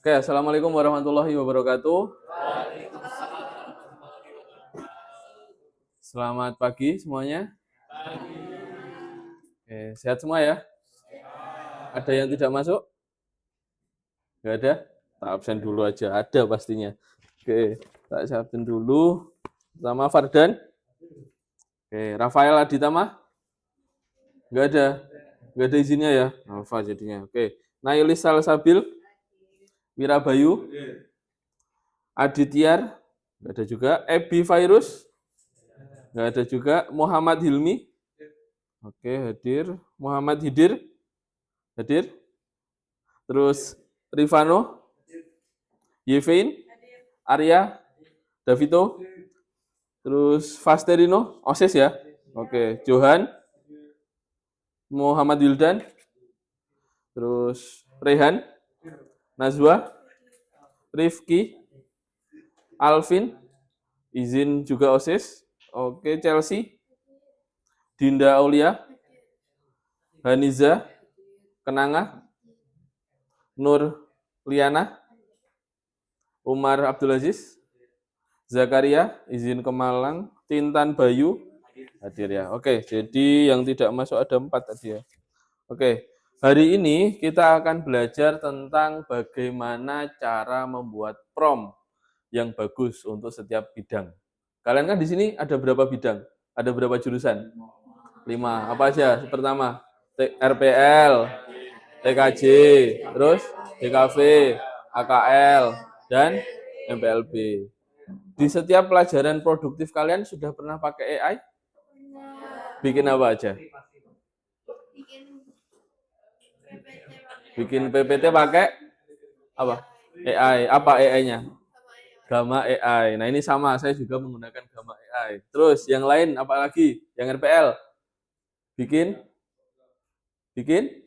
Oke, assalamualaikum warahmatullahi wabarakatuh. Selamat pagi semuanya. Oke, sehat semua ya? Ada yang tidak masuk? Nggak ada? Tak absen dulu aja. Ada pastinya. Oke, tak absen dulu. Pertama Fardan. Oke, Rafael Aditama? Nggak ada? Nggak ada izinnya ya? Alfa jadinya. Oke, Nailis Salsabil? Wirabayu? Aditya? Nggak ada juga. Ebi Virus? Nggak ada juga. Muhammad Hilmi? Oke, hadir. Muhammad Hidir? Hadir. Terus Rifano? Yevin? Arya? Davito? Terus Fasterino? Oses ya? Oke, Johan? Muhammad Wildan? Terus Rehan? Nazwa? Rifki? Alvin? Izin juga Oses? Oke, Chelsea? Dinda Aulia? Haniza? Kenanga? Nur Liana? Umar Abdul Aziz? Zakaria? Izin ke Malang? Tintan Bayu? Hadir ya. Oke, jadi yang tidak masuk ada 4 tadi ya. Oke, hari ini kita akan belajar tentang bagaimana cara membuat prom yang bagus untuk setiap bidang. Kalian kan di sini ada berapa bidang? Ada berapa jurusan? 5. Apa aja? Pertama, RPL, TKJ, terus DKV, AKL, dan MPLB. Di setiap pelajaran produktif kalian sudah pernah pakai AI? Bikin apa aja? Bikin PPT pakai apa? AI. Apa AI-nya? Gamma AI. Nah, ini sama, saya juga menggunakan Gamma AI. Terus yang lain apa lagi? Yang RPL? Bikin bikin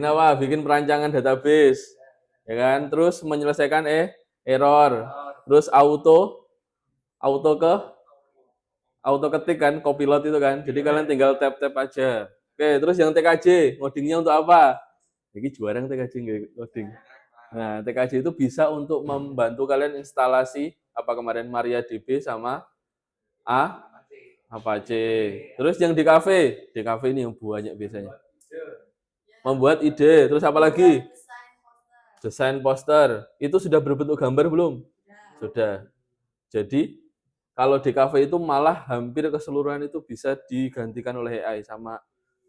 apa? Bikin perancangan database. Ya kan? Terus menyelesaikan error. Terus auto ketik kan, copilot itu kan. Jadi kalian tinggal tap-tap aja. Oke, terus yang TKJ, ngodingnya untuk apa? Ini juara yang TKJ ngoding. Nah, TKJ itu bisa untuk membantu kalian instalasi apa kemarin MariaDB sama Apache. Terus yang DKV ini yang banyak biasanya. Membuat ide, terus apa lagi? Desain poster. Itu sudah berbentuk gambar belum? Sudah. Jadi kalau DKV itu malah hampir keseluruhan itu bisa digantikan oleh AI sama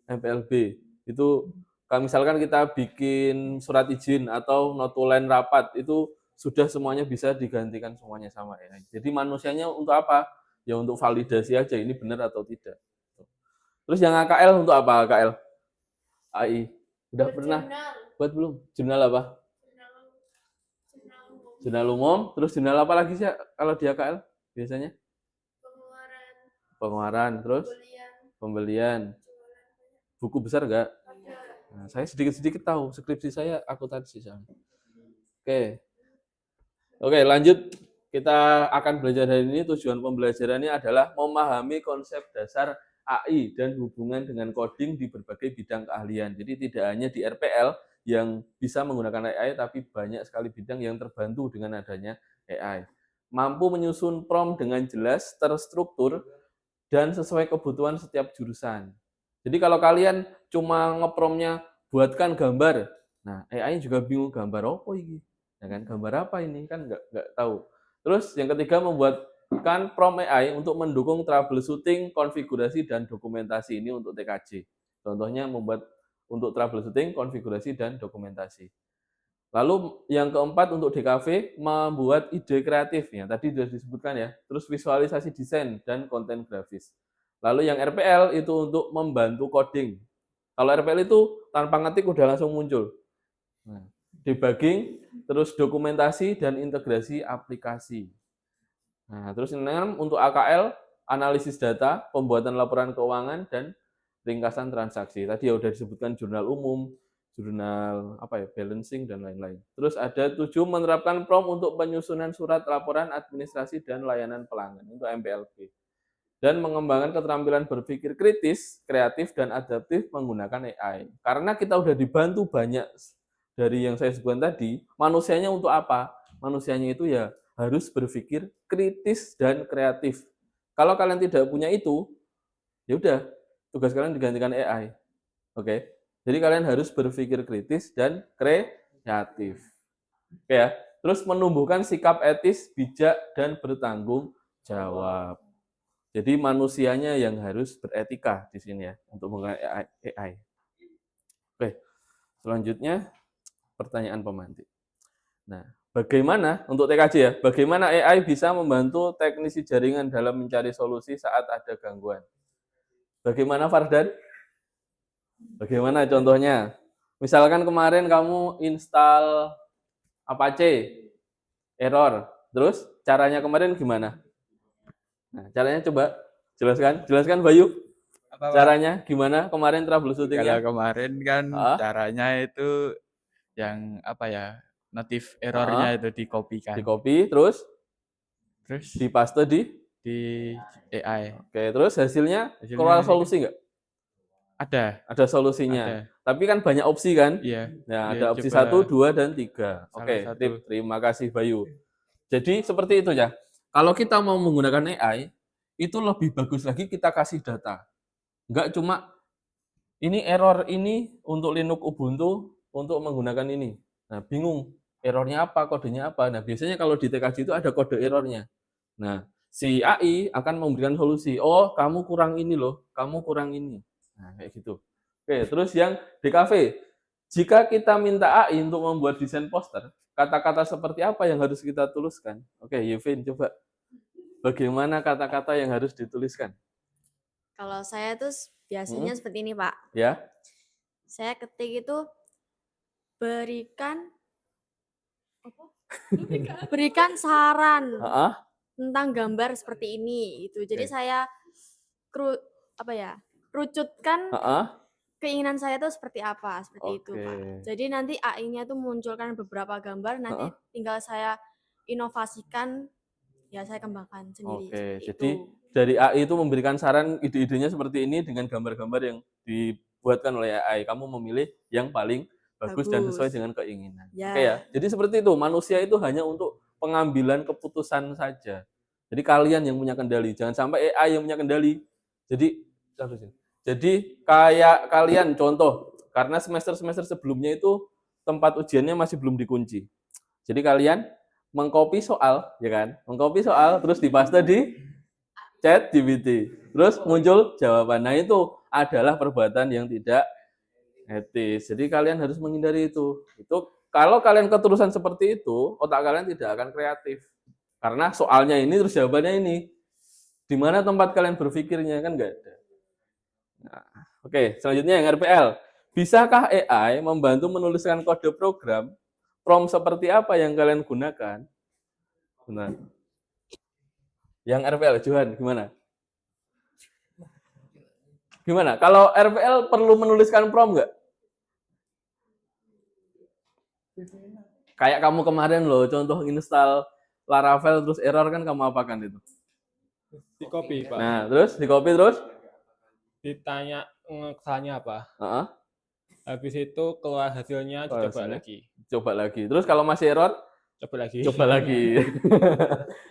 MPLB. Itu kalau misalkan kita bikin surat izin atau notulen rapat, itu sudah semuanya bisa digantikan semuanya sama AI. Jadi manusianya untuk apa? Ya untuk validasi aja ini benar atau tidak. Terus yang AKL untuk apa AKL? AI. Udah pernah buat belum? Jurnal apa? Jurnal umum. Terus jurnal apa lagi sih kalau di AKL biasanya? Pengeluaran. Terus pembelian. Buku besar enggak? Nah, saya sedikit-sedikit tahu. Skripsi saya akuntansi soalnya. Oke, lanjut. Kita akan belajar hari ini. Tujuan pembelajarannya adalah memahami konsep dasar AI dan hubungan dengan coding di berbagai bidang keahlian. Jadi tidak hanya di RPL yang bisa menggunakan AI, tapi banyak sekali bidang yang terbantu dengan adanya AI. Mampu menyusun prompt dengan jelas, terstruktur, dan sesuai kebutuhan setiap jurusan. Jadi kalau kalian cuma ngepromnya buatkan gambar, nah AI juga bingung gambar apa ini, ya kan? Gambar apa ini kan nggak tahu. Terus yang ketiga membuatkan prompt AI untuk mendukung troubleshooting, konfigurasi dan dokumentasi ini untuk TKJ. Contohnya membuat untuk troubleshooting, konfigurasi dan dokumentasi. Lalu yang keempat untuk DKV membuat ide kreatif ya, tadi sudah disebutkan ya. Terus visualisasi desain dan konten grafis. Lalu yang RPL itu untuk membantu coding. Kalau RPL itu tanpa ngetik udah langsung muncul. Nah, debugging, terus dokumentasi dan integrasi aplikasi. Nah, terus untuk AKL analisis data, pembuatan laporan keuangan dan ringkasan transaksi. Tadi ya udah disebutkan jurnal umum, jurnal balancing dan lain-lain. Terus ada 7 menerapkan prompt untuk penyusunan surat laporan administrasi dan layanan pelanggan untuk MPLB. dan mengembangkan keterampilan berpikir kritis, kreatif, dan adaptif menggunakan AI. Karena kita udah dibantu banyak dari yang saya sebutkan tadi, manusianya untuk apa? Manusianya itu ya harus berpikir kritis dan kreatif. Kalau kalian tidak punya itu, ya udah, tugas kalian digantikan AI. Oke. Jadi kalian harus berpikir kritis dan kreatif. Oke ya. Terus menumbuhkan sikap etis, bijak, dan bertanggung jawab. Jadi manusianya yang harus beretika di sini ya untuk menggunakan AI. Oke, selanjutnya pertanyaan pemantik. Nah, bagaimana untuk TKJ ya? Bagaimana AI bisa membantu teknisi jaringan dalam mencari solusi saat ada gangguan? Bagaimana Fardan? Bagaimana contohnya? Misalkan kemarin kamu install Apache, error. Terus caranya kemarin gimana? Nah, caranya coba jelaskan Bayu. Apa, Pak? Caranya gimana kemarin Kalau troubleshooting-nya? kemarin kan Ah, caranya itu yang apa ya, notif ah, errornya itu di dikopikan, copy terus terus di paste di. di AI. Oke, terus hasilnya Hasilnya keluar ini kan solusi nggak? ada, Ada solusinya. ada. Tapi kan banyak opsi kan? Iya, Nah, dia ada opsi coba 1, 2, dan 3. salah Oke, satu. terima kasih Bayu. Jadi seperti itu ya. Kalau kita mau menggunakan AI, itu lebih bagus lagi kita kasih data. Nggak cuma ini error ini untuk Linux Ubuntu untuk menggunakan ini. Nah, bingung errornya apa, kodenya apa. Nah, biasanya kalau di TKJ itu ada kode errornya. Nah, si AI akan memberikan solusi. Oh, kamu kurang ini loh, kamu kurang ini. Nah, kayak gitu. Oke, terus yang DKV. Jika kita minta AI untuk membuat desain poster, kata-kata seperti apa yang harus kita tuliskan? Oke, Yevin, coba. Bagaimana kata-kata yang harus dituliskan? Kalau saya tuh biasanya Hmm? seperti ini, Pak. Ya, Saya ketik itu berikan berikan saran ah, tentang gambar seperti ini itu. Jadi Oke. saya rucutkan ah, keinginan saya tuh seperti apa, seperti itu, Oke. Pak. Jadi nanti AI-nya tuh munculkan beberapa gambar, nanti tinggal saya inovasikan, ya saya kembangkan sendiri Oke, seperti jadi itu. dari AI itu memberikan saran ide-idenya seperti ini dengan gambar-gambar yang dibuatkan oleh AI. Kamu memilih yang paling bagus dan sesuai dengan keinginan. Oke ya. Ya. Jadi seperti itu, manusia itu hanya untuk pengambilan keputusan saja. Jadi kalian yang punya kendali, jangan sampai AI yang punya kendali. Jadi kayak kalian contoh, karena semester-semester sebelumnya itu tempat ujiannya masih belum dikunci. Jadi kalian mengcopy soal, ya kan? Mengcopy soal terus dipaste di chat GPT. Terus muncul jawaban. Nah, itu adalah perbuatan yang tidak etis. Jadi kalian harus menghindari itu. Itu kalau kalian keterusan seperti itu, otak kalian tidak akan kreatif. Karena soalnya ini terus jawabannya ini. Di mana tempat kalian berpikirnya kan enggak ada. Nah, oke, selanjutnya yang RPL. Bisakah AI membantu menuliskan kode program? Prompt seperti apa yang kalian gunakan? Benar. Yang RPL, Johan, gimana? Gimana? Kalau RPL perlu menuliskan prompt nggak? Kayak kamu kemarin loh, contoh install Laravel terus error kan kamu apakan itu? Di copy, Pak. Nah, terus di copy terus? Ditanya kesalahannya apa. Uh-huh. Habis itu keluar hasilnya dicoba lagi. Coba lagi. Terus kalau masih error? Coba lagi. Coba lagi.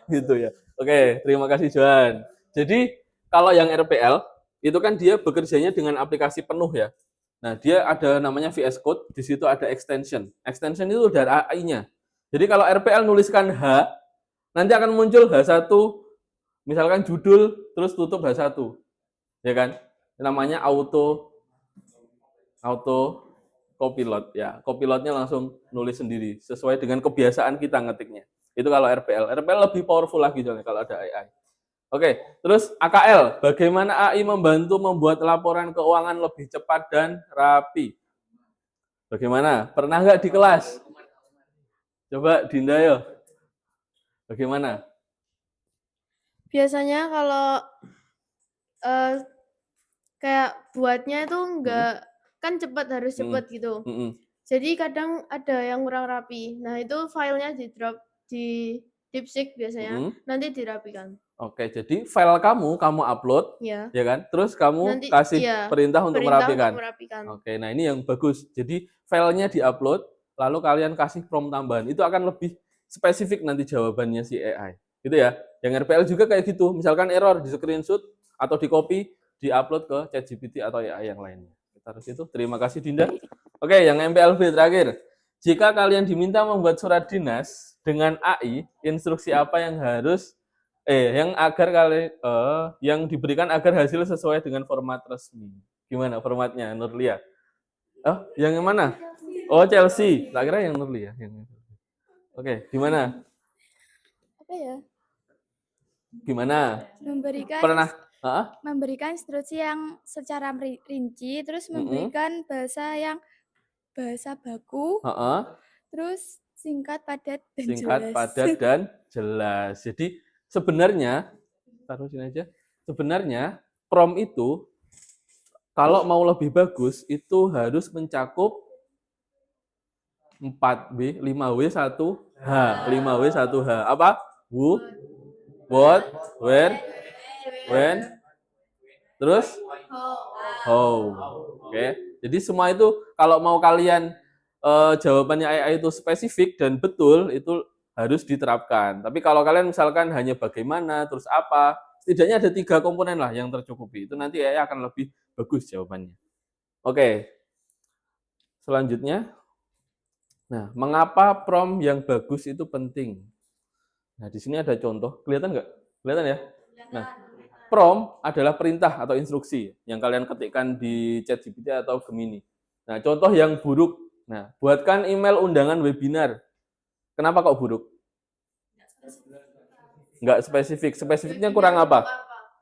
Gitu ya. Oke, terima kasih Johan. Jadi kalau yang RPL itu kan dia bekerjanya dengan aplikasi penuh ya. Nah, dia ada namanya VS Code, di situ ada extension. Extension itu dari AI-nya. Jadi kalau RPL nuliskan H, nanti akan muncul H1, misalkan judul, terus tutup H1. Ya kan? Namanya auto copilot ya. Copilotnya langsung nulis sendiri sesuai dengan kebiasaan kita ngetiknya. Itu kalau RPL. RPL lebih powerful lagi soalnya kalau ada AI. Oke, terus AKL, bagaimana AI membantu membuat laporan keuangan lebih cepat dan rapi? Bagaimana? Pernah nggak di kelas? Coba Dinda yo. Bagaimana? Biasanya kalau kayak buatnya itu enggak kan cepat harus cepat gitu. Jadi kadang ada yang kurang rapi. Nah, itu filenya di drop di DeepSeek biasanya. Nanti dirapikan. Oke, jadi file kamu upload, Ya. ya kan? Terus kamu Nanti kasih iya, perintah untuk perintah merapikan. untuk merapikan. Oke, nah ini yang bagus. Jadi filenya diupload, lalu kalian kasih prompt tambahan. Itu akan lebih spesifik nanti jawabannya si AI. Gitu ya. Yang RPL juga kayak gitu. Misalkan error di screenshot atau di copy, di-upload ke ChatGPT atau AI yang lainnya. Kita harus itu. Terima kasih Dinda. Oke, yang MPLB terakhir. Jika kalian diminta membuat surat dinas dengan AI, instruksi apa yang harus yang diberikan agar hasil sesuai dengan format resmi. Gimana formatnya, Nurlia? Oh, yang mana? Oh, Chelsea. Tak kira yang Nurlia. Oke, gimana? Apa ya? Gimana? Memberikan Pernah? memberikan instruksi yang secara rinci, terus memberikan bahasa baku, terus singkat, padat, dan Singkat, jelas. padat, dan jelas. Jadi sebenarnya, taruh sini aja. Sebenarnya prompt itu kalau mau lebih bagus itu harus mencakup 4W, 5W, 1H. 5W, 1H. Apa? Who, what, where, when, terus how. Oke. Jadi semua itu kalau mau kalian jawabannya AI itu spesifik dan betul, itu harus diterapkan. Tapi kalau kalian misalkan hanya bagaimana, terus apa, setidaknya ada 3 komponen lah yang tercukupi. Itu nanti AI akan lebih bagus jawabannya. Oke. Selanjutnya, nah, mengapa prompt yang bagus itu penting? Nah, di sini ada contoh. Kelihatan nggak? Kelihatan ya? Nah, prompt adalah perintah atau instruksi yang kalian ketikkan di ChatGPT atau Gemini. Nah, contoh yang buruk. Nah, buatkan email undangan webinar. Kenapa kok buruk? Nggak spesifik. Spesifiknya kurang apa?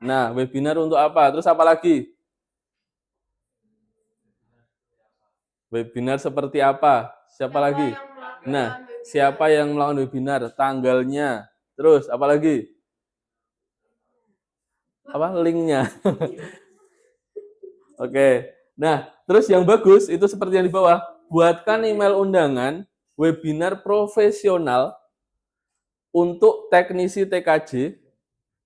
Nah, webinar untuk apa? Terus apa lagi? Webinar seperti apa? Siapa lagi? Nah, siapa yang melakukan webinar? Tanggalnya. Terus apa lagi? Apa? Linknya. Oke. Nah, terus yang bagus itu seperti yang di bawah. Buatkan email undangan webinar profesional untuk teknisi TKJ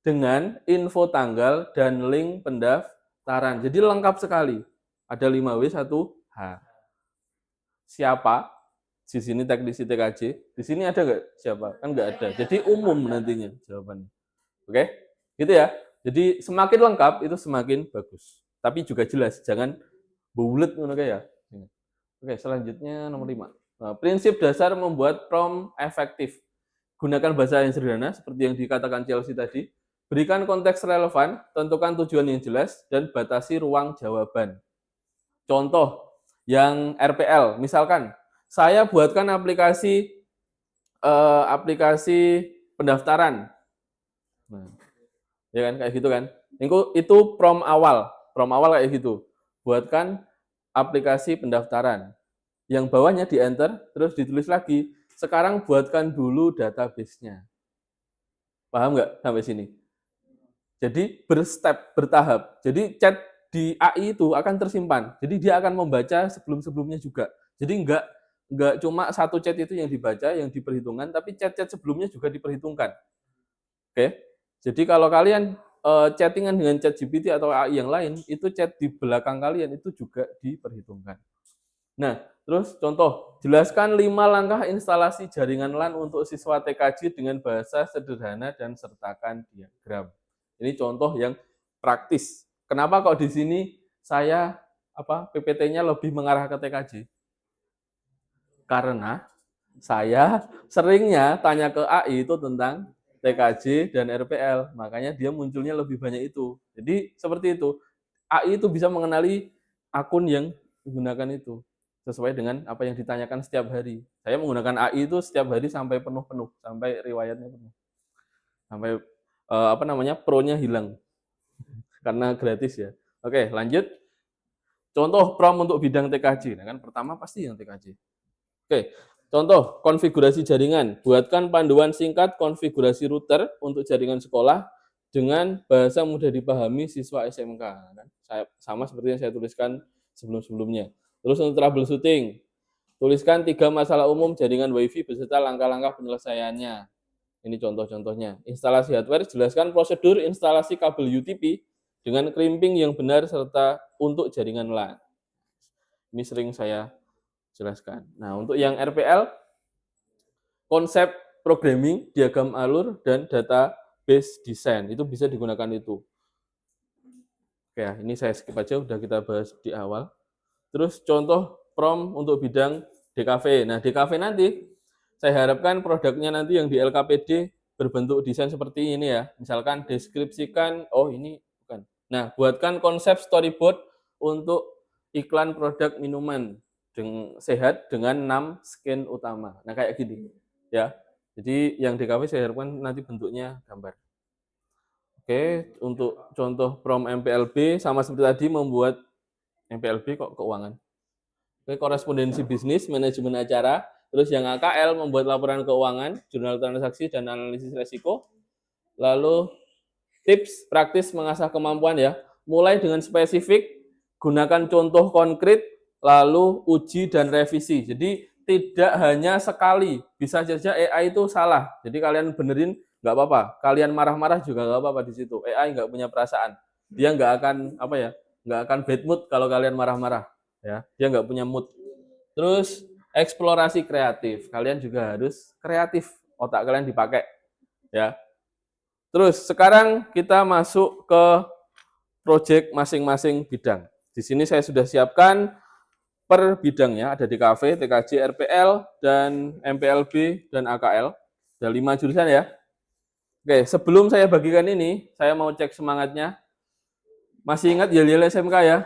dengan info tanggal dan link pendaftaran. Jadi lengkap sekali. Ada 5W, 1H. Siapa? Di sini teknisi TKJ. Di sini ada nggak siapa? Kan nggak ada. Jadi umum nantinya jawabannya. Oke? Gitu ya. Jadi semakin lengkap itu semakin bagus. Tapi juga jelas. Jangan bulet ngono ya. Oke, selanjutnya nomor 5. Nah, prinsip dasar membuat prompt efektif. Gunakan bahasa yang sederhana seperti yang dikatakan Chelsea tadi. Berikan konteks relevan, tentukan tujuan yang jelas, dan batasi ruang jawaban. Contoh yang RPL, misalkan saya buatkan aplikasi pendaftaran. Nah, ya kan kayak gitu kan. Itu prompt awal kayak gitu. Buatkan aplikasi pendaftaran. Yang bawahnya di enter, terus ditulis lagi. Sekarang buatkan dulu database-nya. Paham nggak sampai sini? Jadi bertahap. Jadi chat di AI itu akan tersimpan. Jadi dia akan membaca sebelum-sebelumnya juga. Jadi nggak cuma satu chat itu yang dibaca, yang diperhitungkan, tapi chat-chat sebelumnya juga diperhitungkan. Oke? Jadi kalau kalian chattingan dengan ChatGPT atau AI yang lain, itu chat di belakang kalian itu juga diperhitungkan. Nah, terus contoh, jelaskan 5 langkah instalasi jaringan LAN untuk siswa TKJ dengan bahasa sederhana dan sertakan diagram. Ini contoh yang praktis. Kenapa kok di sini saya PPT-nya lebih mengarah ke TKJ? Karena saya seringnya tanya ke AI itu tentang TKJ dan RPL, makanya dia munculnya lebih banyak itu. Jadi seperti itu. AI itu bisa mengenali akun yang digunakan itu sesuai dengan apa yang ditanyakan setiap hari. Saya menggunakan AI itu setiap hari sampai penuh, sampai riwayatnya penuh. Sampai pro-nya hilang. Karena gratis ya. Oke, lanjut. Contoh prompt untuk bidang TKJ. Nah, kan pertama pasti yang TKJ. Oke, contoh konfigurasi jaringan. Buatkan panduan singkat konfigurasi router untuk jaringan sekolah dengan bahasa mudah dipahami siswa SMK. Sama seperti yang saya tuliskan sebelum-sebelumnya. Terus untuk troubleshooting, tuliskan 3 masalah umum jaringan WiFi beserta langkah-langkah penyelesaiannya. Ini contoh-contohnya. Instalasi hardware, jelaskan prosedur instalasi kabel UTP dengan crimping yang benar serta untuk jaringan LAN. Ini sering saya jelaskan. Nah, untuk yang RPL, konsep programming, diagram alur, dan database design. Itu bisa digunakan itu. Oke, ini saya skip aja, udah kita bahas di awal. Terus contoh prom untuk bidang DKV. Nah, DKV nanti saya harapkan produknya nanti yang di LKPD berbentuk desain seperti ini ya. Misalkan deskripsikan, oh ini bukan. Nah, buatkan konsep storyboard untuk iklan produk minuman sehat dengan 6 skin utama. Nah, kayak gini ya. Jadi yang DKV saya harapkan nanti bentuknya gambar. Oke, untuk contoh prom MPLB sama seperti tadi membuat MPLB kok keuangan. Oke, korespondensi bisnis, manajemen acara. Terus yang AKL membuat laporan keuangan, jurnal transaksi, dan analisis resiko. Lalu tips praktis mengasah kemampuan ya. Mulai dengan spesifik, gunakan contoh konkret, lalu uji dan revisi. Jadi tidak hanya sekali, bisa saja AI itu salah. Jadi kalian benerin nggak apa-apa. Kalian marah-marah juga nggak apa-apa di situ. AI nggak punya perasaan. Dia nggak akan nggak akan bad mood kalau kalian marah-marah. Ya, dia nggak punya mood. Terus eksplorasi kreatif. Kalian juga harus kreatif. Otak kalian dipakai. Ya. Terus sekarang kita masuk ke proyek masing-masing bidang. Di sini saya sudah siapkan per bidangnya, ada DKV, TKJ, RPL, dan MPLB, dan AKL. Ada 5 jurusan ya. Oke, sebelum saya bagikan ini, saya mau cek semangatnya. Masih ingat yel-yel SMK ya?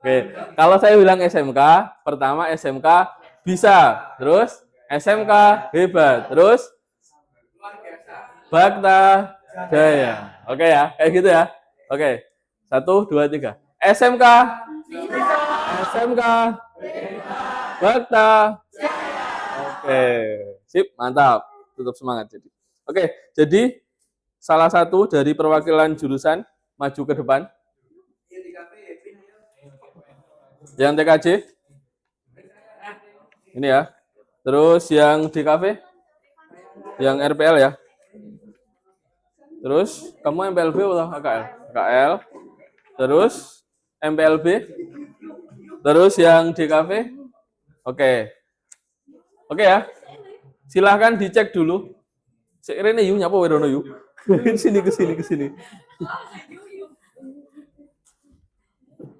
Oke, kalau saya bilang SMK, pertama SMK bisa, terus SMK hebat, terus Bakta Jaya. Oke ya, kayak gitu ya. Oke, 1, 2, 3. SMK, SMK, Bakta. Oke, sip, mantap. Tutup semangat jadi. Oke, jadi salah satu dari perwakilan jurusan maju ke depan. Yang TKJ? Ini ya. Terus yang DKV? Yang RPL ya. Terus kamu MPLB atau AKL? AKL. Terus MPLB. Terus yang DKV. Oke. Oke ya. Silahkan dicek dulu. Sekiranya yuk nyapa Wirono yuk. Kesini.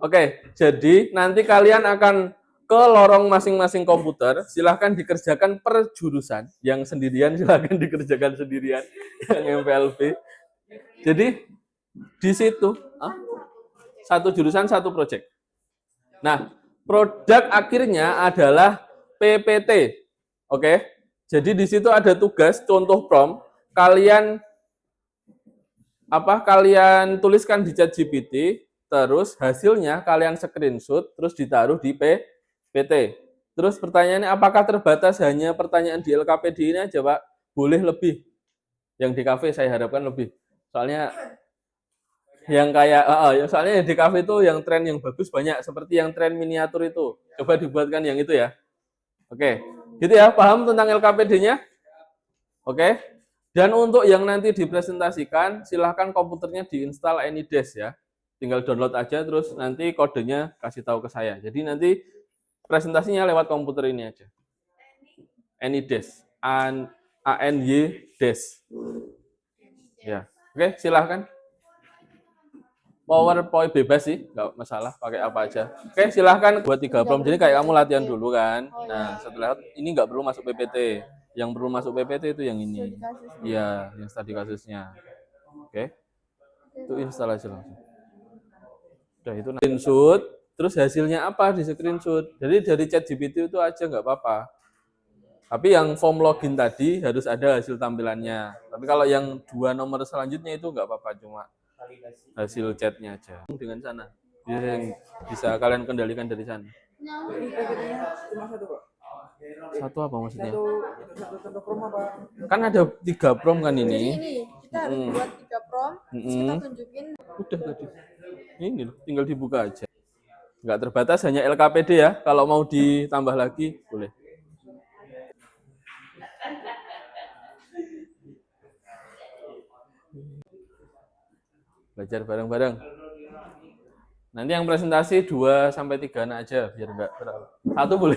Oke, jadi nanti kalian akan ke lorong masing-masing komputer. Silahkan dikerjakan per jurusan. Yang sendirian silahkan dikerjakan sendirian. Yang MPLB. Jadi di situ satu jurusan satu proyek. Nah, produk akhirnya adalah PPT. Oke. Jadi di situ ada tugas contoh prom. Kalian tuliskan di ChatGPT, terus hasilnya kalian screenshot, terus ditaruh di PPT. Terus pertanyaannya, apakah terbatas hanya pertanyaan di LKPD ini aja, Pak? Boleh lebih. Yang di kafe saya harapkan lebih. Soalnya yang kayak, soalnya di kafe itu yang tren yang bagus banyak, seperti yang tren miniatur itu. Coba dibuatkan yang itu ya. Oke, gitu ya, paham tentang LKPD-nya? Oke. Dan untuk yang nanti dipresentasikan, silahkan komputernya diinstal AnyDesk ya. Tinggal download aja, terus nanti kodenya kasih tahu ke saya. Jadi nanti presentasinya lewat komputer ini aja. AnyDesk. ANY-Desk. Ya, oke, silahkan. PowerPoint bebas sih, nggak masalah, pakai apa aja. Oke, silahkan buat 3 prom. Jadi kayak kamu latihan dulu kan. Nah, setelah ini nggak perlu masuk PPT. Yang perlu masuk PPT itu yang ini. Iya, yang studi kasusnya. Oke. Itu instalasi langsung. Udah itu screenshot, terus hasilnya apa di screenshot. Jadi dari ChatGPT itu aja nggak apa-apa. Tapi yang form login tadi harus ada hasil tampilannya. Tapi kalau yang 2 nomor selanjutnya itu nggak apa-apa, cuma hasil chatnya aja. Dengan sana. Bisa kalian kendalikan dari sana. Satu apa maksudnya? Kan ada 3 prom kan ini. Ini kita harus buat 3 prom, kita tunjukin. Udah tadi. Ini loh, tinggal dibuka aja. Nggak terbatas, hanya LKPD ya. Kalau mau ditambah lagi, boleh. belajar bareng-bareng. Nanti yang presentasi 2 sampai 3 anak aja biar enggak terlalu. Satu boleh.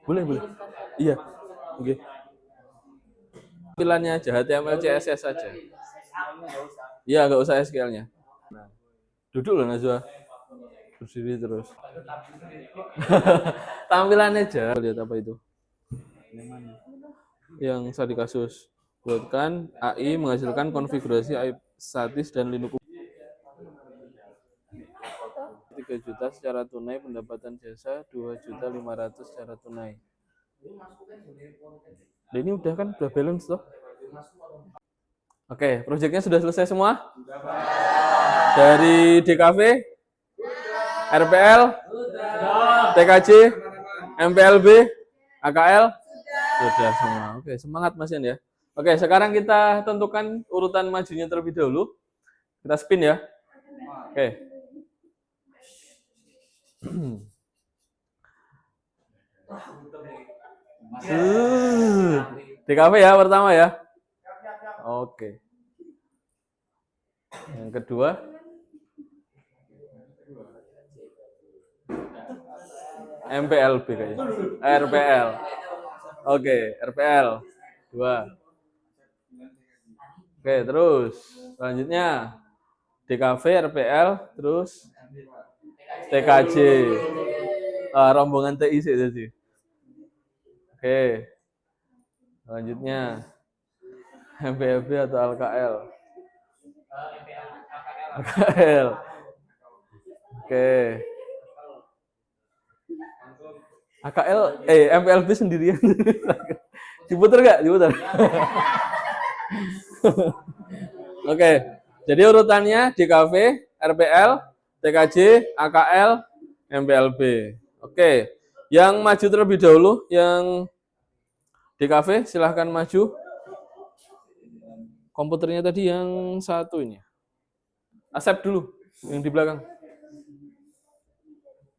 Boleh. Iya. Oke. Tampilannya aja HTML CSS aja. Iya, enggak usah SQL-nya. Nah, duduk loh Najwa. Berdiri terus. Tampilannya aja. Lihat apa itu? Yang tadi kasus. Buatkan AI menghasilkan konfigurasi AI statis dan Linux 3 juta secara tunai, pendapatan jasa 2.500.000 secara tunai. Nah, ini udah kan, udah balance toh. Oke, proyeknya sudah selesai semua? Dari DKV, RPL, TKJ, MPLB, AKL, sudah semua. Oke, semangat Mas Yan ya. Oke, sekarang kita tentukan urutan majunya terlebih dahulu. Kita spin ya. Oke. DKV ya pertama ya. Oke. Yang kedua. MPLB kayaknya. RPL. Oke, RPL. 2. Oke, terus selanjutnya DKV, RPL, terus TKJ. Rombongan TI sih tadi. Oke. Selanjutnya MPLB atau AKL? AKL. Oke. AKL, MPLB sendirian. Diputer nggak? Diputer. Oke. Jadi urutannya DKV, RPL, TKJ, AKL, MPLB. Oke. Yang maju terlebih dahulu, yang DKV silahkan maju. Komputernya tadi yang satu ini. Accept dulu, yang di belakang.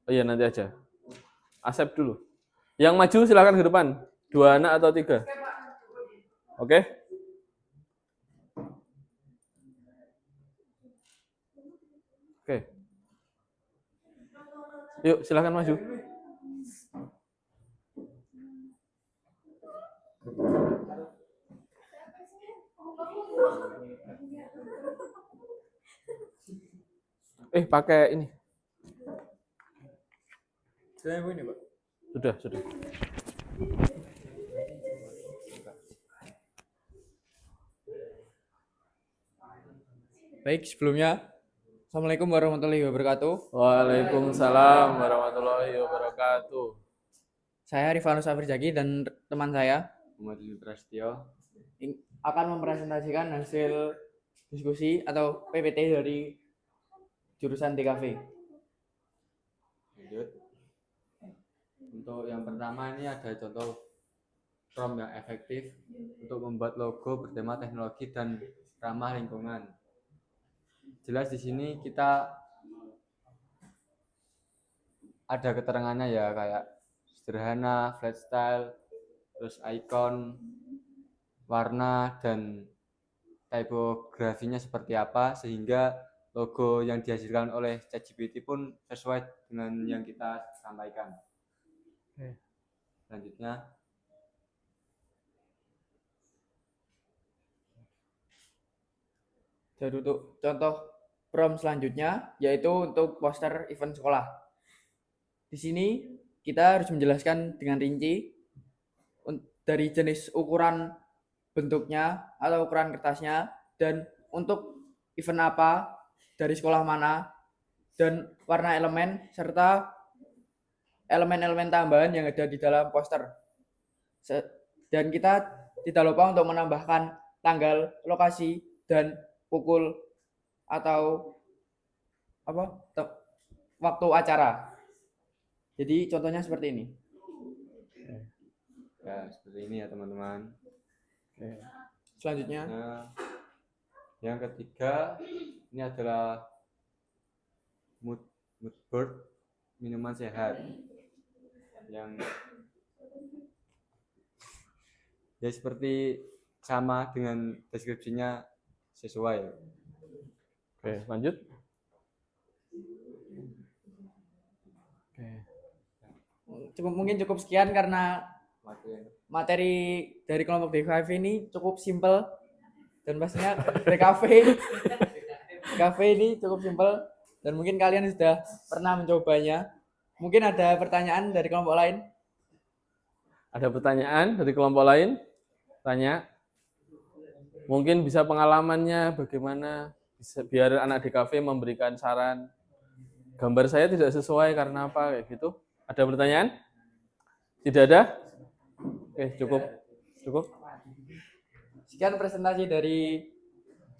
Oh iya, nanti aja. Accept dulu. Yang maju silahkan ke depan. 2 anak atau 3. Oke? Oke. Yuk, silahkan maju. Pakai ini. Sudah ini, Pak. Sudah. Baik, sebelumnya Assalamualaikum warahmatullahi wabarakatuh. Waalaikumsalam warahmatullahi wabarakatuh. Saya Rifanus Afrizaki dan teman saya Muhammad Prasetyo akan mempresentasikan hasil diskusi atau PPT dari jurusan DKV. Lanjut. Untuk yang pertama ini ada contoh prompt yang efektif untuk membuat logo bertema teknologi dan ramah lingkungan. Jelas di sini kita ada keterangannya ya, kayak sederhana, flat style, terus icon, warna, dan tipografinya seperti apa, sehingga logo yang dihasilkan oleh ChatGPT pun sesuai dengan yang kita sampaikan. Selanjutnya, jadi untuk contoh prompt selanjutnya yaitu untuk poster event sekolah. Di sini kita harus menjelaskan dengan rinci dari jenis ukuran bentuknya atau ukuran kertasnya, dan untuk event apa, dari sekolah mana, dan warna elemen, serta elemen-elemen tambahan yang ada di dalam poster. Dan kita tidak lupa untuk menambahkan tanggal, lokasi, dan pukul atau waktu acara. Jadi contohnya seperti ini. Ya, seperti ini ya teman-teman. Selanjutnya, yang ketiga ini adalah mood board minuman sehat yang ya seperti sama dengan deskripsinya sesuai. Oke, lanjut. Oke. Mungkin cukup sekian karena materi dari kelompok DKV ini cukup simpel dan pastinya DKV ini cukup simpel dan mungkin kalian sudah pernah mencobanya. Mungkin ada pertanyaan dari kelompok lain? Ada pertanyaan dari kelompok lain? Tanya. Mungkin bisa pengalamannya bagaimana bisa biar anak DKV memberikan saran. Gambar saya tidak sesuai karena apa kayak gitu. Ada pertanyaan? Tidak ada? Oke, cukup. Sekian presentasi dari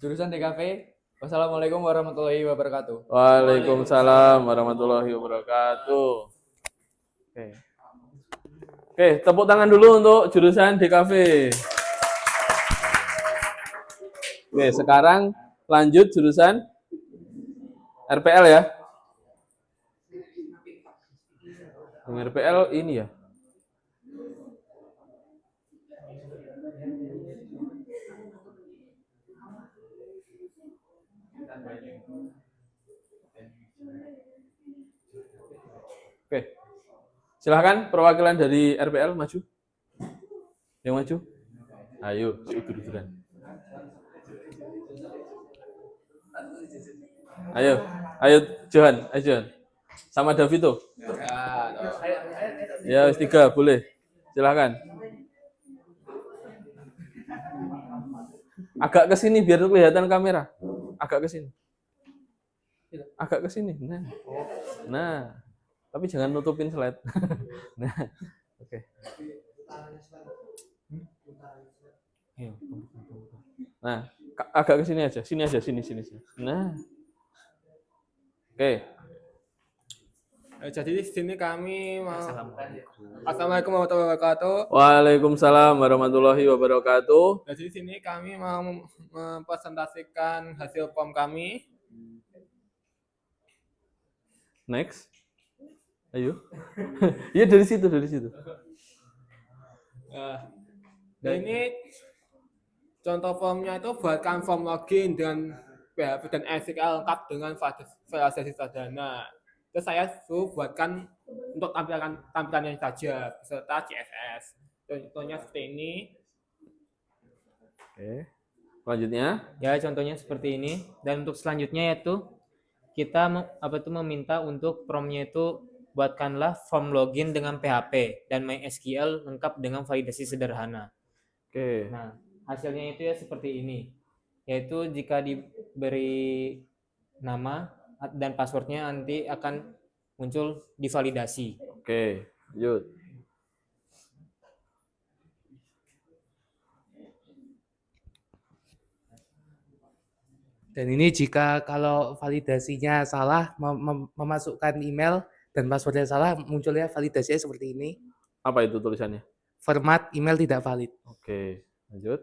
jurusan DKV. Wassalamualaikum warahmatullahi wabarakatuh. Waalaikumsalam warahmatullahi wabarakatuh. Oke, tepuk tangan dulu untuk jurusan DKV. Oke, sekarang lanjut jurusan RPL ya. Dengan RPL ini ya. Oke. Silahkan perwakilan dari RPL maju. Yang maju. Ayo, udur-uduran. Ayo Johan. Sama Davito. Ya, 3 boleh. Silahkan. Agak ke sini biar kelihatan kamera. Agak ke sini. Nah. Tapi jangan nutupin slide. Nah. Oke. Nah, agak ke sini aja. Sini. Nah. Oke. Jadi di sini kami mau Assalamualaikum warahmatullahi wabarakatuh. Waalaikumsalam warahmatullahi wabarakatuh. Jadi di sini kami mau mempresentasikan hasil POM kami. Next. Ayo. Iya dari situ. Nah, ini contoh formnya itu buatkan form login dengan PHP dan SQL lengkap dengan validasi sederhana. Terus saya suruh buatkan untuk tampilannya saja beserta CSS. Contohnya seperti ini. Oke. Selanjutnya. Ya, contohnya seperti ini. Dan untuk selanjutnya yaitu kita meminta untuk promnya itu buatkanlah form login dengan PHP dan MySQL lengkap dengan validasi sederhana. Oke. Nah, hasilnya itu ya seperti ini. Yaitu jika diberi nama dan passwordnya nanti akan muncul di validasi. Oke, lanjut. Dan ini jika kalau validasinya salah, memasukkan email dan passwordnya salah, munculnya validasinya seperti ini. Apa itu tulisannya? Format email tidak valid. Oke, lanjut.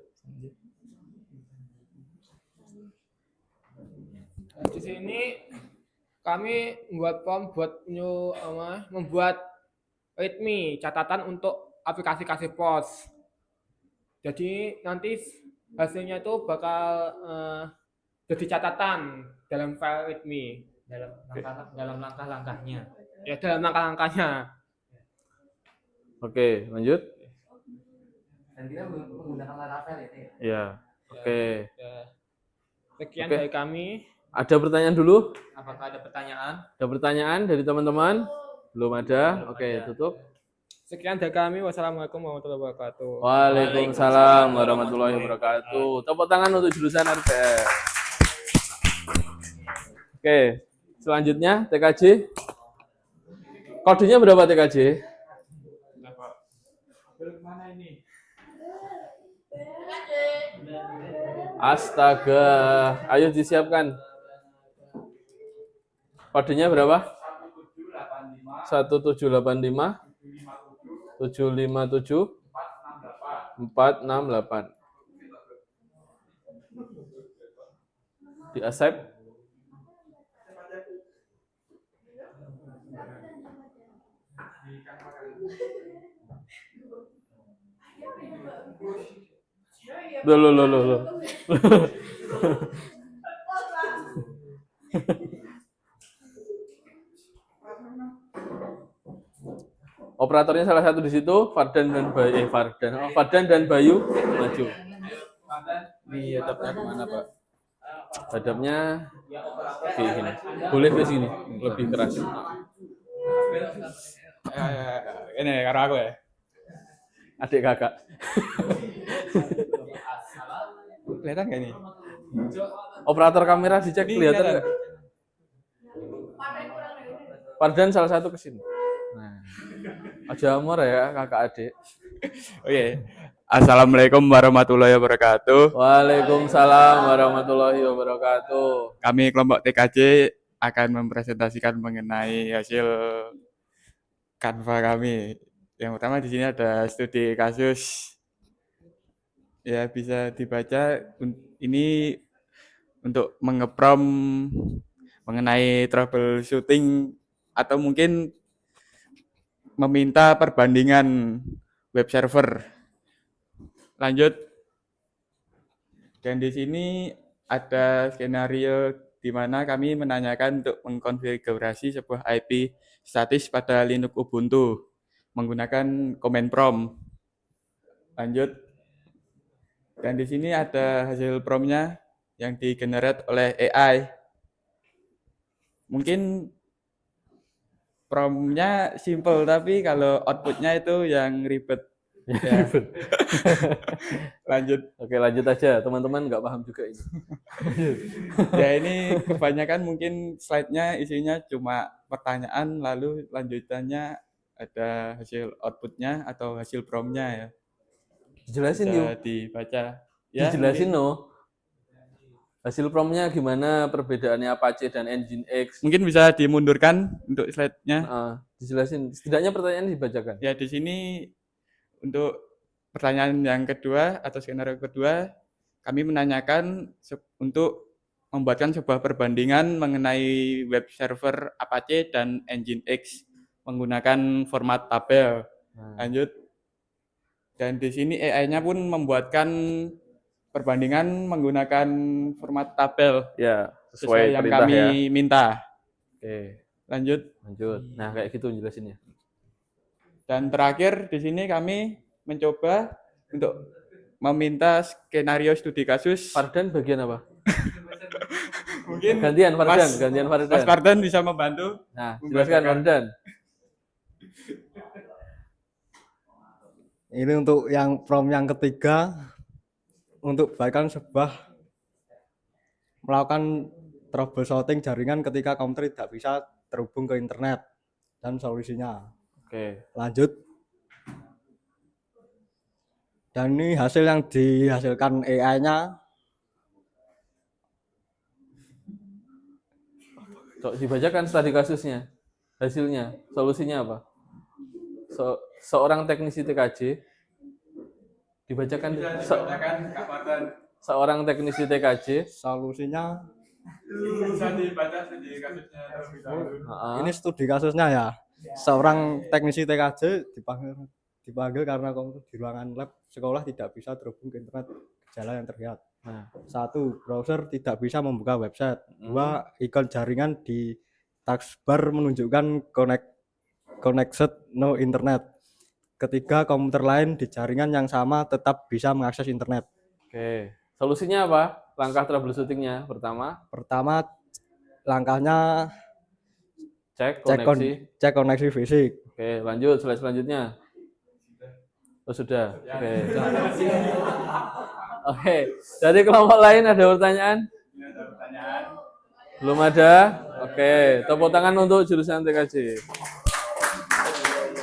Di sini kami membuat form membuat readme catatan untuk aplikasi kasih pos. Jadi nanti hasilnya itu bakal jadi catatan dalam file readme dalam langkah-langkahnya. Ya, dalam langkah-langkahnya. Oke, lanjut. Dan kita menggunakan Laravel itu ya? Ya, oke. Sekian Oke. dari kami. Ada pertanyaan dulu? Apakah ada pertanyaan? Ada pertanyaan dari teman-teman? Belum ada? Oke, tutup. Sekian dari kami. Wassalamualaikum warahmatullahi wabarakatuh. Waalaikumsalam warahmatullahi wabarakatuh. Tepuk tangan untuk jurusan RPL. Oke, selanjutnya TKJ. Kodenya berapa TKJ? Astaga, ayo disiapkan. Kodenya berapa? 1785 757 468. Di accept. Loh. Operatornya salah satu di situ, Fardan dan Bayu maju. Ini atapnya kemana Pak? Hadapnya ke sini. Boleh ke sini, lebih keras. Ini karo aku ya. Adik kakak. Kelihatan nggak ini? Operator kamera dicek Ini kelihatan kelihatan. nggak? Fardan salah satu ke sini. Nah. Aja amor ya kakak adik. Oke. Assalamualaikum warahmatullahi wabarakatuh. Waalaikumsalam warahmatullahi wabarakatuh. Kami kelompok TKJ akan mempresentasikan mengenai hasil Canva kami. Yang pertama di sini ada studi kasus. Ya, bisa dibaca. Ini untuk mengeprom mengenai troubleshooting atau mungkin meminta perbandingan web server. Lanjut. Dan di sini ada skenario di mana kami menanyakan untuk mengkonfigurasi sebuah IP statis pada Linux Ubuntu menggunakan command prompt. Lanjut. Dan di sini ada hasil prompt-nya yang digenerate oleh AI. Mungkin prompt-nya simple, tapi kalau output-nya itu yang ribet. Ya. Lanjut. Oke, lanjut aja. Teman-teman nggak paham juga ini. Ya, ini kebanyakan mungkin slide-nya isinya cuma pertanyaan, lalu lanjutannya ada hasil output-nya atau hasil prompt-nya ya. Dijelasin Bisa yuk. dibaca. Ya, Dijelasin mungkin, no. Hasil prompt-nya gimana, perbedaannya Apache dan Nginx. mungkin bisa dimundurkan untuk slide-nya. Dijelasin. Setidaknya pertanyaan dibacakan. Ya, di sini untuk pertanyaan yang kedua atau skenario kedua, kami menanyakan untuk membuatkan sebuah perbandingan mengenai web server Apache dan Nginx menggunakan format tabel. Lanjut. Dan di sini AI-nya pun membuatkan perbandingan menggunakan format tabel. Ya, sesuai yang kami ya. minta. Oke, Lanjut. Nah, kayak gitu jelasinnya. Dan terakhir di sini kami mencoba untuk meminta skenario studi kasus. Fardan bagian apa? Mungkin gantian Fardan. Mas Fardan bisa membantu. Nah, jelaskan Fardan. Ini untuk yang prompt yang ketiga, untuk bahkan melakukan troubleshooting jaringan ketika komputer tidak bisa terhubung ke internet dan solusinya. Oke. Lanjut. Dan ini hasil yang dihasilkan AI-nya. Dibacakan studi kasusnya, hasilnya, solusinya apa? Seorang teknisi TKJ dibacakan seorang teknisi TKJ solusinya bisa dibaca studi kasusnya. Ini studi kasusnya ya. Seorang teknisi TKJ dipanggil karena komputer di ruangan lab sekolah tidak bisa terhubung ke internet. Gejala yang terlihat. 1. Browser tidak bisa membuka website. 2. Ikon jaringan di taskbar menunjukkan connected no internet. Ketiga, komputer lain di jaringan yang sama tetap bisa mengakses internet. Oke. Solusinya apa? Langkah troubleshootingnya pertama langkahnya cek koneksi fisik. Oke, lanjut slide selanjutnya. Oh, sudah. Oke. Oke. Dari kelompok lain ada pertanyaan? Belum ada? Oke, tepuk tangan untuk jurusan TKJ.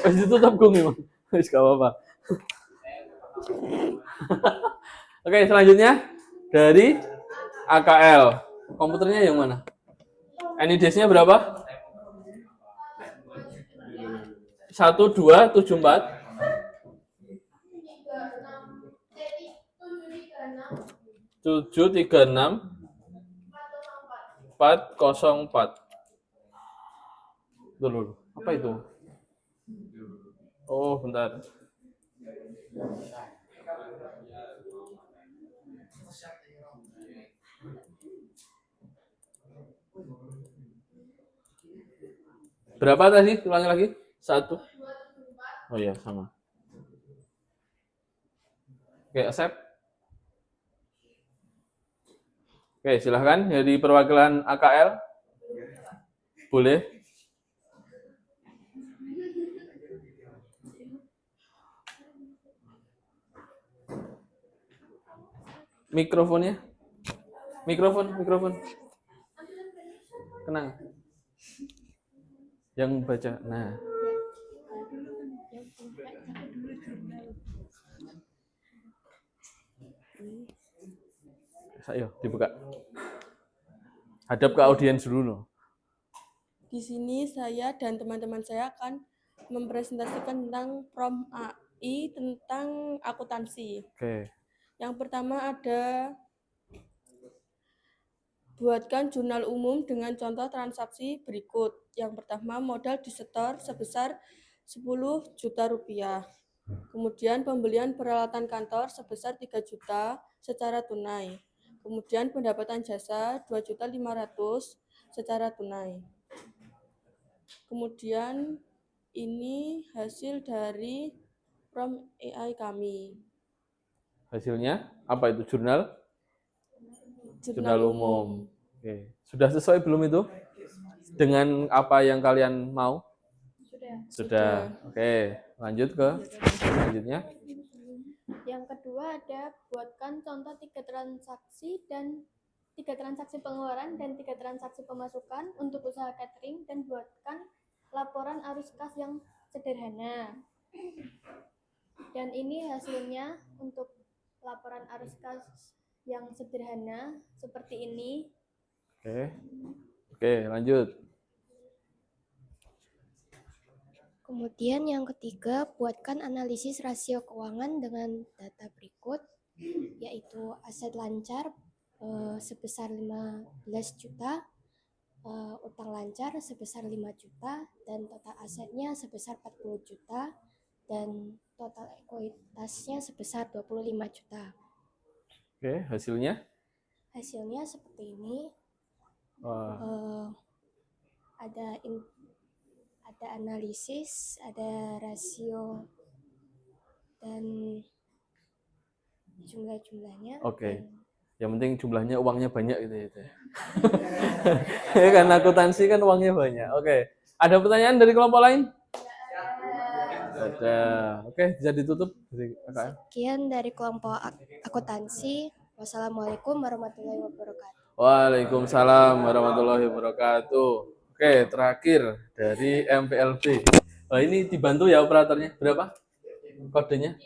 Itu tetap gung memang. Wis gak apa-apa. Oke, selanjutnya dari AKL. Komputernya yang mana? NIDS-nya berapa? 1274 736 404. Dulu. Apa itu? Oh, bentar. Berapa tadi? Ulangi lagi. 1. Oh iya, sama. Oke, accept. Oke, silahkan dari perwakilan AKL. Boleh. Mikrofonnya. Mikrofon. Tenang. Yang baca. Nah. Ayo dibuka. Hadap ke audiens dulu loh. Di sini saya dan teman-teman saya akan mempresentasikan tentang Prom AI tentang akuntansi. Oke. Yang pertama ada buatkan jurnal umum dengan contoh transaksi berikut. Yang pertama, modal disetor sebesar 10 juta rupiah. Kemudian pembelian peralatan kantor sebesar 3 juta secara tunai. Kemudian pendapatan jasa 2.500.000 secara tunai. Kemudian ini hasil dari Prom AI kami. Hasilnya apa itu? Jurnal umum. Oke. Sudah sesuai belum itu? Dengan apa yang kalian mau? Sudah. Oke, lanjut ke selanjutnya. Yang kedua ada buatkan contoh 3 transaksi pengeluaran dan 3 transaksi pemasukan untuk usaha catering dan buatkan laporan arus kas yang sederhana. Dan ini hasilnya untuk laporan arus kas yang sederhana seperti ini. Oke, lanjut. Kemudian yang ketiga, buatkan analisis rasio keuangan dengan data berikut, yaitu aset lancar sebesar 15 juta, utang lancar sebesar 5 juta, dan total asetnya sebesar 40 juta, dan total ekuitasnya sebesar 25 juta. Oke, hasilnya? Hasilnya seperti ini. Ada analisis, ada rasio, dan jumlah-jumlahnya. Oke. Yang penting jumlahnya uangnya banyak gitu ya. Ya kan akuntansi kan uangnya banyak. Oke. Ada pertanyaan dari kelompok lain? Ada. Oke, bisa ditutup. Sekian dari kelompok akuntansi. Wassalamualaikum warahmatullahi wabarakatuh. Waalaikumsalam warahmatullahi wabarakatuh. Oke, terakhir dari MPLB. Oh, ini dibantu ya operatornya. Berapa kodenya?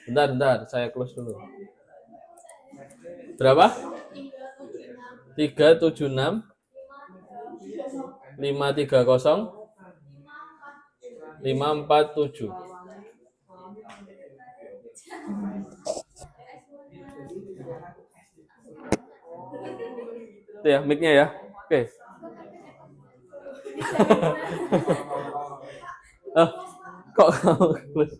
Bentar, saya close dulu. Berapa? 376 530 547. Itu ya, mic-nya ya. Oke. Oh, kok kamu close?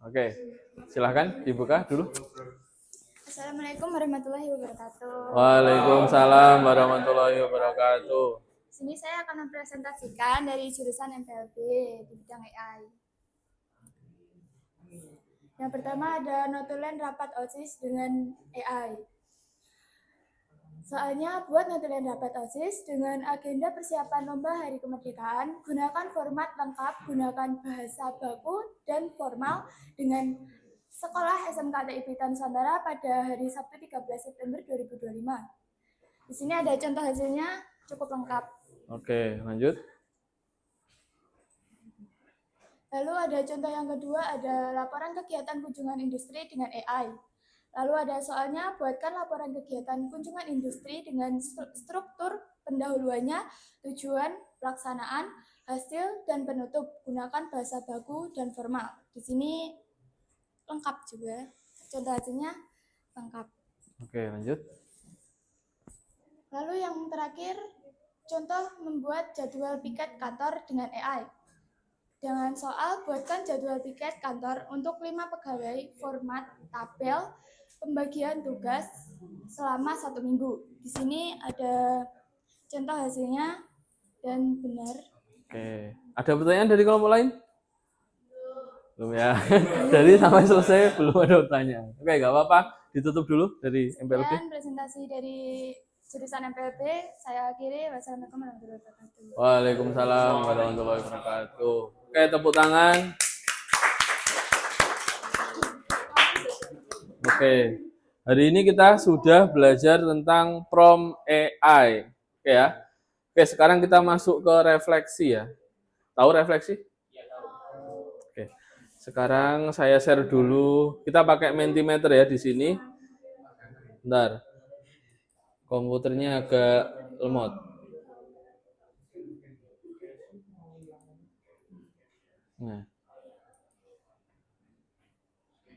Oke, silahkan dibuka dulu. Assalamualaikum warahmatullahi wabarakatuh. Waalaikumsalam warahmatullahi wabarakatuh. Sini saya akan mempresentasikan dari jurusan MPLB di bidang AI. Yang pertama ada notulen rapat OSIS dengan AI. Soalnya buat notulen rapat OSIS dengan agenda persiapan lomba Hari Kemerdekaan, gunakan format lengkap, gunakan bahasa baku dan formal dengan Sekolah SMK TIP Nusantara pada hari Sabtu 13 September 2025. Di sini ada contoh hasilnya cukup lengkap. Oke, lanjut. Lalu ada contoh yang kedua, ada laporan kegiatan kunjungan industri dengan AI. Lalu ada soalnya, buatkan laporan kegiatan kunjungan industri dengan struktur pendahuluannya, tujuan, pelaksanaan, hasil, dan penutup. Gunakan bahasa baku dan formal. Di sini lengkap juga. Contoh hasilnya lengkap. Oke, lanjut. Lalu yang terakhir, contoh membuat jadwal piket kantor dengan AI. Dengan soal buatkan jadwal tiket kantor untuk 5 pegawai, format tabel, pembagian tugas selama 1 minggu. Di sini ada contoh hasilnya dan benar. Oke. Ada pertanyaan dari kelompok lain? Belum ya. Jadi sampai selesai belum ada pertanyaan. Oke, nggak apa-apa. Ditutup dulu dari MPLB. Sekian presentasi dari jurusan MPLB. Saya akhiri. Wassalamualaikum warahmatullahi wabarakatuh. Waalaikumsalam warahmatullahi wabarakatuh. Oke, tepuk tangan. Oke. Hari ini kita sudah belajar tentang prompt AI. Oke ya. Oke, sekarang kita masuk ke refleksi ya. Tahu refleksi? Oke. Sekarang saya share dulu. Kita pakai Mentimeter ya di sini. Bentar. Komputernya agak lemot. Nah.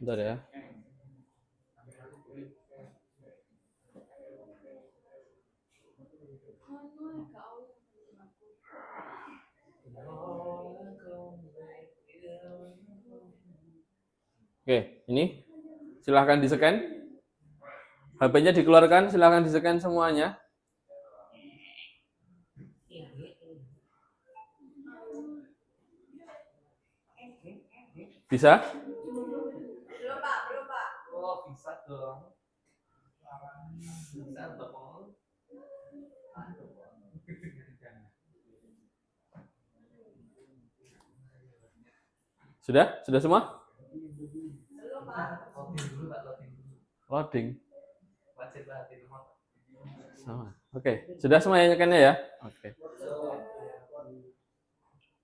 Bentar ya. Oke, ini silahkan di-scan. HP-nya dikeluarkan, silahkan di-scan semuanya. Bisa? Belum Pak. Oh, bisa dong. Bisa dong. Sudah? Sudah semua? Loading. Sama. Oke, sudah semuanya nyekannya ya? Oke.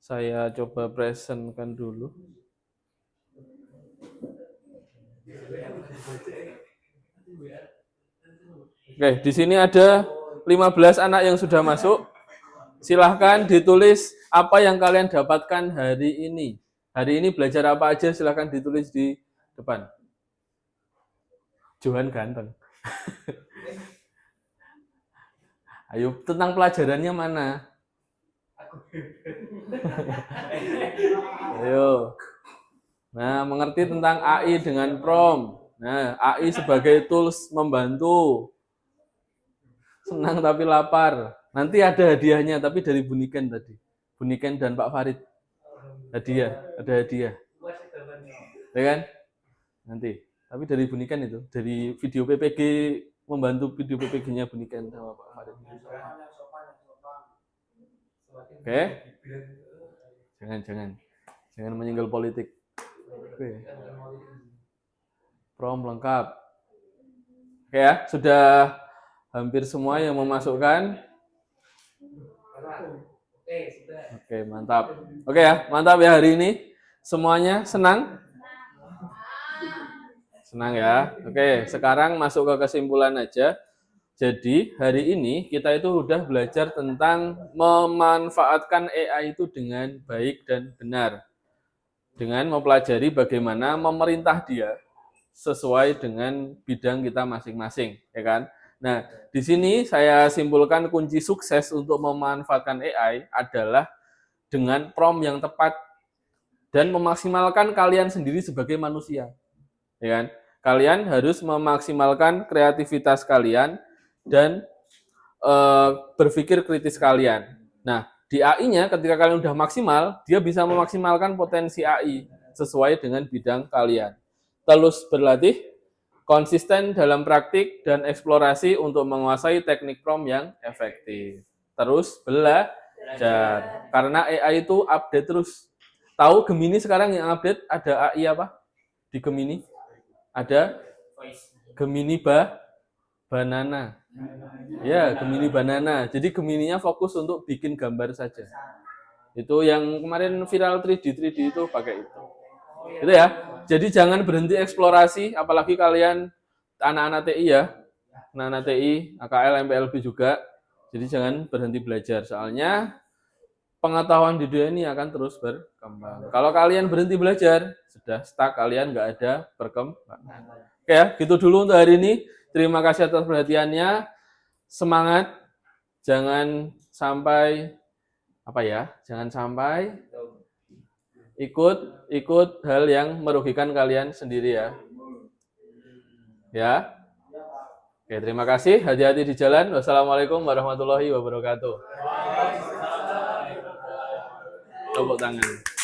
Saya coba presentkan dulu. Oke, di sini ada 15 anak yang sudah masuk. Silahkan ditulis apa yang kalian dapatkan hari ini. Hari ini belajar apa aja, silahkan ditulis di depan. Johan ganteng. Ayo, tentang pelajarannya mana? Ayo. Nah, mengerti tentang AI dengan prompt. Nah, AI sebagai tools membantu. Senang tapi lapar. Nanti ada hadiahnya, tapi dari Buniken tadi. Buniken dan Pak Farid. Hadiah, ada hadiah. Ya kan? Nanti. Tapi dari Buniken itu, dari video PPG, membantu video PPG-nya Buniken sama Pak Farid. Oke? Jangan menyinggung politik. Oke. Prom lengkap. Oke ya, sudah hampir semua yang memasukkan. Oke, mantap. Oke ya, mantap ya hari ini. Semuanya senang? Senang ya. Oke, sekarang masuk ke kesimpulan aja. Jadi, hari ini kita itu udah belajar tentang memanfaatkan AI itu dengan baik dan benar. Dengan mempelajari bagaimana memerintah dia sesuai dengan bidang kita masing-masing, ya kan? Nah, di sini saya simpulkan kunci sukses untuk memanfaatkan AI adalah dengan prompt yang tepat dan memaksimalkan kalian sendiri sebagai manusia. Ya kan? Kalian harus memaksimalkan kreativitas kalian dan berpikir kritis kalian. Nah, di AI-nya ketika kalian udah maksimal, dia bisa memaksimalkan potensi AI sesuai dengan bidang kalian. Terus berlatih, konsisten dalam praktik dan eksplorasi untuk menguasai teknik prompt yang efektif. Terus belajar. Karena AI itu update terus. Tahu Gemini sekarang yang update ada AI apa? Di Gemini ada Gemini Banana. Ya, Gemini Banana. Jadi Gemininya fokus untuk bikin gambar saja. Itu yang kemarin viral 3D itu pakai itu. Gitu ya. Jadi jangan berhenti eksplorasi, apalagi kalian anak-anak TI ya. Anak-anak TI, AKL, MPLB juga. Jadi jangan berhenti belajar. Soalnya pengetahuan di dunia ini akan terus berkembang. Kalau kalian berhenti belajar, sudah stuck, kalian nggak ada perkembangan. Oke ya, gitu dulu untuk hari ini. Terima kasih atas perhatiannya. Semangat. Jangan sampai ikut hal yang merugikan kalian sendiri ya. Ya. Oke, terima kasih. Hati-hati di jalan. Wassalamualaikum warahmatullahi wabarakatuh. Tepuk tangan.